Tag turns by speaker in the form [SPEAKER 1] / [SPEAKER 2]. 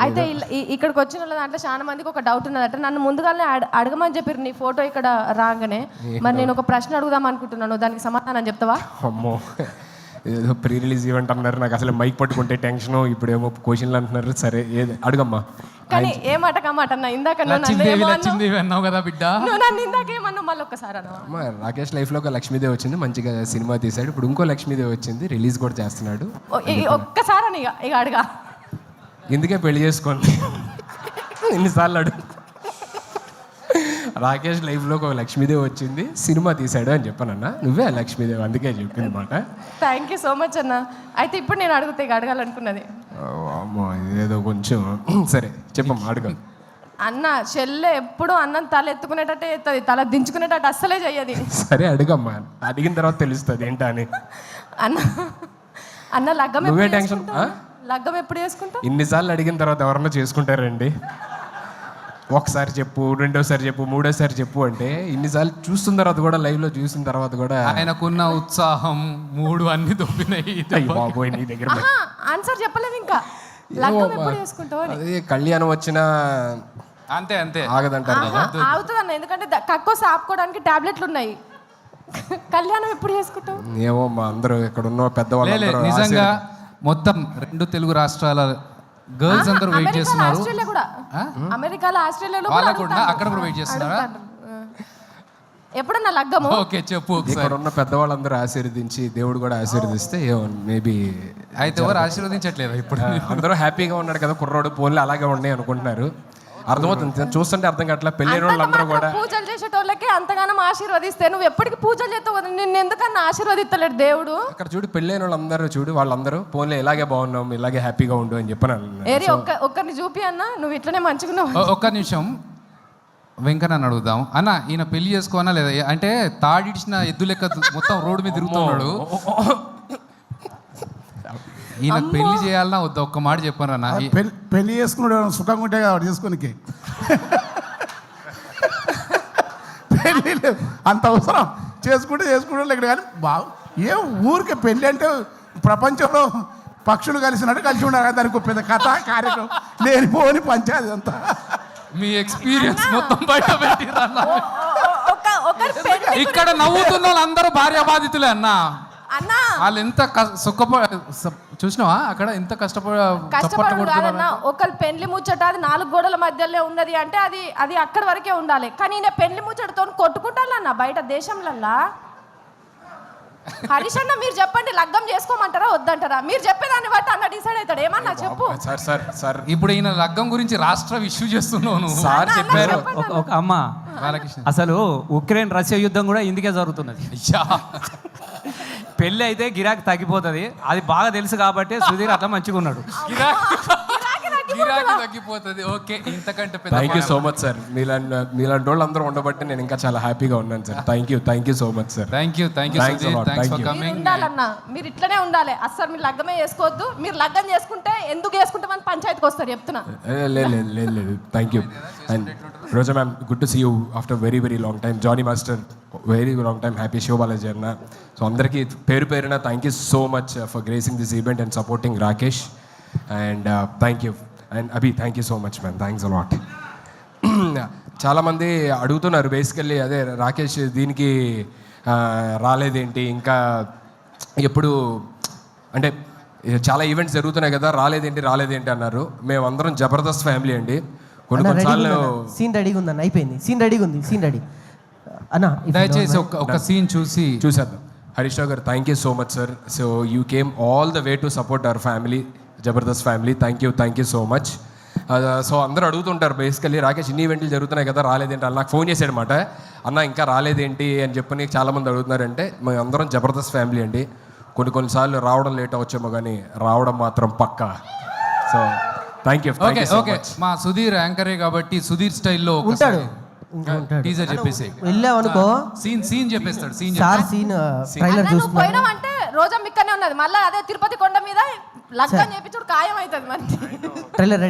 [SPEAKER 1] అయితే ఇక్కడికి వచ్చిన వాళ్ళ దాంట్లో చాలా మందికి ఒక డౌట్ ఉన్నదట. నన్ను ముందుగానే అడగమని చెప్పారు నీ ఫోటో ఇక్కడ రాగానే. మరి నేను ఒక ప్రశ్న అడుగుదాం అనుకుంటున్నాను, దానికి సమాధానం చెప్తావా?
[SPEAKER 2] అమ్మో, ఏదో ప్రీ రిలీజ్ ఈవెంట్ అన్నారు, నాకు అసలు మైక్ పట్టుకుంటే టెన్షన్, ఇప్పుడు ఏమో క్వశ్చన్లు అంటున్నారు. సరే ఏది అడుగమ్మా.
[SPEAKER 1] కానీ ఏ మాట కమాట అన్న, ఇందాక
[SPEAKER 3] లక్ష్మీదేవి అన్నావు కదా బిడ్డ,
[SPEAKER 1] నన్ను ఇందాక ఏమన్నా మళ్ళీ ఒక్కసారి అన్న.
[SPEAKER 2] రాకేష్ లైఫ్లో ఒక లక్ష్మీదేవి వచ్చింది, మంచిగా సినిమా తీశాడు. ఇప్పుడు ఇంకో లక్ష్మీదేవి వచ్చింది, రిలీజ్ కూడా చేస్తున్నాడు.
[SPEAKER 1] ఒక్కసారి అని ఇక అడగా,
[SPEAKER 2] ఎందుకే పెళ్లి చేసుకోండి ఎన్నిసార్లు అడుగు. రాకేష్ లైఫ్లో ఒక లక్ష్మీదేవి వచ్చింది, సినిమా తీశాడు అని చెప్పానన్నా. నువ్వే లక్ష్మీదేవి, అందుకే చెప్పింది మాట.
[SPEAKER 1] థ్యాంక్ యూ సో మచ్ అన్న. అయితే ఇప్పుడు నేను అడుగుతా, ఇక అడగాలనుకున్నది.
[SPEAKER 2] అమ్మో ఇదేదో కొంచెం సరే చెప్పమ్మా, అడుగు.
[SPEAKER 1] అన్న చెల్లె ఎప్పుడు అన్నం తల ఎత్తుకునేటట్టే ఎత్తది, తల దించుకునేటట్టు అస్సలే చెయ్యది.
[SPEAKER 2] సరే అడుగమ్మా, అడిగిన తర్వాత తెలుస్తుంది ఏంటా అని.
[SPEAKER 1] అన్న లగ్గం
[SPEAKER 2] నువ్వే టెన్షన్.
[SPEAKER 1] లగ్గం ఎప్పుడు చేసుకుంటా?
[SPEAKER 2] ఇన్నిసార్లు అడిగిన తర్వాత ఎవరన్నా చేసుకుంటారండి? ఒకసారి చెప్పు, రెండోసారి చెప్పు, మూడోసారి చెప్పు అంటే ఇన్నిసార్లు చూస్తున్న తర్వాత కూడా, లైవ్ లో చూసిన తర్వాత కూడా
[SPEAKER 3] ఆయనకున్న ఉత్సాహం మూడు అన్ని దొబ్బినాయి.
[SPEAKER 2] బాబోయ్ నీ దగ్గర
[SPEAKER 1] ఆన్సర్ చెప్పలేదు ఇంకా. లగ్గం ఎప్పుడు చేసుకుంటావు?
[SPEAKER 2] అదే కళ్యాణం వచ్చినా
[SPEAKER 3] అంతే అంతే
[SPEAKER 2] ఆగదంటారు కదా.
[SPEAKER 1] ఆగుతుంది అన్న, ఎందుకంటే కక్కోసి ఆపుకోవడానికి టాబ్లెట్లు ఉన్నాయి. కళ్యాణం ఎప్పుడు చేసుకుంటావు?
[SPEAKER 2] ఏమో మా అందరూ ఇక్కడ ఉన్న పెద్దవాళ్ళు
[SPEAKER 3] నిజంగా మొత్తం 2 తెలుగు రాష్ట్రాల గర్ల్స్ అందరూ వెయిట్ చేస్తున్నారు.
[SPEAKER 1] అమెరికాలో, ఆస్ట్రేలియాలో
[SPEAKER 3] కూడా అక్కడ కూడా వెయిట్ చేస్తున్నారా?
[SPEAKER 1] ఎప్పుడన్నా లగ్గము?
[SPEAKER 3] ఓకే చెప్పు.
[SPEAKER 2] ఇక్కడ ఉన్న పెద్దవాళ్ళందరూ ఆశీర్వదించి, దేవుడు కూడా ఆశీర్వదిస్తే మేబీ.
[SPEAKER 3] అయితే ఎవరు ఆశీర్వదించట్లేదు ఇప్పుడు?
[SPEAKER 2] అందరూ హ్యాపీగా ఉన్నాడు కదా కుర్రోడు, పోన్లు అలాగే ఉన్నాయి అనుకుంటున్నారు. అర్థమవుతుంది, చూస్తుంటే అర్థం కావట్లా. పెళ్ళైన వాళ్ళందరూ కూడా
[SPEAKER 1] పూజలు చేసేటోళ్ళకి అంతగానం ఆశీర్వదిస్తే నువ్వు ఎప్పటికీ పూజలు చేస్తావు, నిన్ను ఎందుకన్నా ఆశీర్వదిస్తలేడు దేవుడు?
[SPEAKER 2] అక్కడ చూడు, పెళ్ళైన వాళ్ళందరూ చూడు, వాళ్ళందరూ పోన్లే ఇలాగే బాగున్నాం, ఇలాగే హ్యాపీగా ఉండు అని చెప్పాను.
[SPEAKER 1] ఏరి ఒక్కరిని చూపి అన్న, నువ్వు ఇట్లనే మంచిగున్నావు.
[SPEAKER 3] ఒక్క నిమిషం వెంకన్న అడుగుదాం. అన్న ఈయన పెళ్లి చేసుకోనా లేదా? అంటే తాడిడిచిన ఎద్దు లెక్క మొత్తం రోడ్డు మీద తిరుగుతున్నాడు. ఈయన పెళ్లి చేయాలన్నా వద్దా? ఒక్క మాట చెప్పాను అన్న.
[SPEAKER 4] పెళ్లి చేసుకున్నాడు సుఖంగా ఉంటే కాబట్టి చేసుకోనికి పెళ్ళి అంత అవసరం. చేసుకుంటే ఇక్కడ కానీ ఏ ఊరికే పెళ్ళి అంటే ప్రపంచంలో పక్షులు కలిసినట్టు కలిసి ఉండాలి. దానికి పెద్ద కథ కార్యక్రమం లేనిపోని పంచాయతీ అంతా.
[SPEAKER 3] మీ ఎక్స్పీరియన్స్ మొత్తం బయట పెట్టిరన్న. ఇక్కడ నవ్వుతున్న వాళ్ళందరూ భార్య బాధితులే అన్న. వాళ్ళు ఎంత చూసినావా అక్కడ ఎంత
[SPEAKER 1] కష్టపడుతున్నారు. ఒకళ్ళు పెళ్లి ముచ్చట అది 4 గోడల మధ్యలో ఉన్నది అంటే అది అక్కడి వరకే ఉండాలి. కానీ నేను పెళ్లి ముచ్చటతో కొట్టుకుంటానన్న బయట దేశంలల్లా. హరీష్ అన్న మీరు చెప్పండి, లగ్గం చేసుకోమంటారా వద్దంటారా? మీరు చెప్పేదాన్ని బట్టి అన్న డిసైడ్ అవుతాడు. ఏమన్నా చెప్పు.
[SPEAKER 2] సార్
[SPEAKER 3] ఇప్పుడు ఈయన లగ్గం గురించి రాష్ట్ర ఇష్యూ చేస్తున్నాను.
[SPEAKER 2] సార్ చెప్పారు.
[SPEAKER 5] అమ్మ అసలు ఉక్రెయిన్ రష్యా యుద్ధం కూడా ఇందుకే జరుగుతున్నది. పెళ్ళి అయితే గిరాకీ తగ్గిపోతుంది, అది బాగా తెలుసు కాబట్టి సుధీర్ అట్లా మంచిగా ఉన్నాడు.
[SPEAKER 3] గిరాకీ తగ్గిపోతుంది. ఓకే, ఇంతకంటే
[SPEAKER 2] thank you so much sir. మీలాంటి వాళ్ళు అందరూ ఉండబట్టి నేను ఇంకా చాలా హ్యాపీగా ఉన్నాను sir. Thank you so much sir.
[SPEAKER 3] Thank you
[SPEAKER 1] ఉండాలన్నా, మీరు ఇట్లనే ఉండాలి. అసలు మీరు లగ్గమే చేసుకోవద్దు. మీరు లగ్గం చేసుకుంటే ఎందుకు చేసుకుంటామని పంచాయతీకి వస్తారు చెప్తున్నా.
[SPEAKER 2] లేదు thank you. And Roja ma'am, good to see you after very very long time. Jani master, very long time. Happy Shivabalaji అన్న. సో అందరికీ పేరున thank you so much for gracing this event and supporting Rakesh. And thank you. And Abhi, thank you so much ma'am, thanks a lot. చాలామంది అడుగుతున్నారు basically, అదే రాకేష్ దీనికి రాలేదేంటి ఇంకా, ఎప్పుడు అంటే చాలా ఈవెంట్స్ జరుగుతున్నాయి కదా, రాలేదేంటి అన్నారు. మేమందరం జబర్దస్త్ ఫ్యామిలీ అండి. కొన్నిసార్లు
[SPEAKER 6] సీన్ రెడీగా ఉందన్న, అయిపోయింది. సీన్ రెడీ అన్న,
[SPEAKER 3] దయచేసి ఒక సీన్
[SPEAKER 2] చూసేద్దాం. హరీష్ రావు గారు, thank you so much sir. So you came all the way to support our family, Jabardasth family. Thank you so much. So అందరూ అడుగుతుంటారు బేసికల్లీ, రాకేష్ ఇన్ని ఈవెంట్లు జరుగుతున్నాయి కదా రాలేదేంటి అని. నాకు ఫోన్ చేశాడు అనమాట, అన్న ఇంకా రాలేదేంటి అని చెప్పని చాలామంది అడుగుతున్నారంటే, మేము అందరం జబర్దస్త్ ఫ్యామిలీ అండి. కొన్నిసార్లు రావడం లేట్ అవచ్చేమో కానీ రావడం మాత్రం పక్కా. So thank you.
[SPEAKER 3] మా సుధీర్ యాంకరే కాబట్టి సుధీర్ స్టైల్లో టీజర్ చెప్పేసి
[SPEAKER 6] వెళ్ళావనుకో,
[SPEAKER 3] సీన్ చెప్పేస్తాడు.
[SPEAKER 1] పోయినావు అంటే రోజా మిక్కనే ఉన్నది, మళ్ళీ అదే తిరుపతి కొండ మీద లగ్గం చేపించుడు ఖాయం అవుతుంది. మరి
[SPEAKER 6] ట్రైలర్ రెడీ.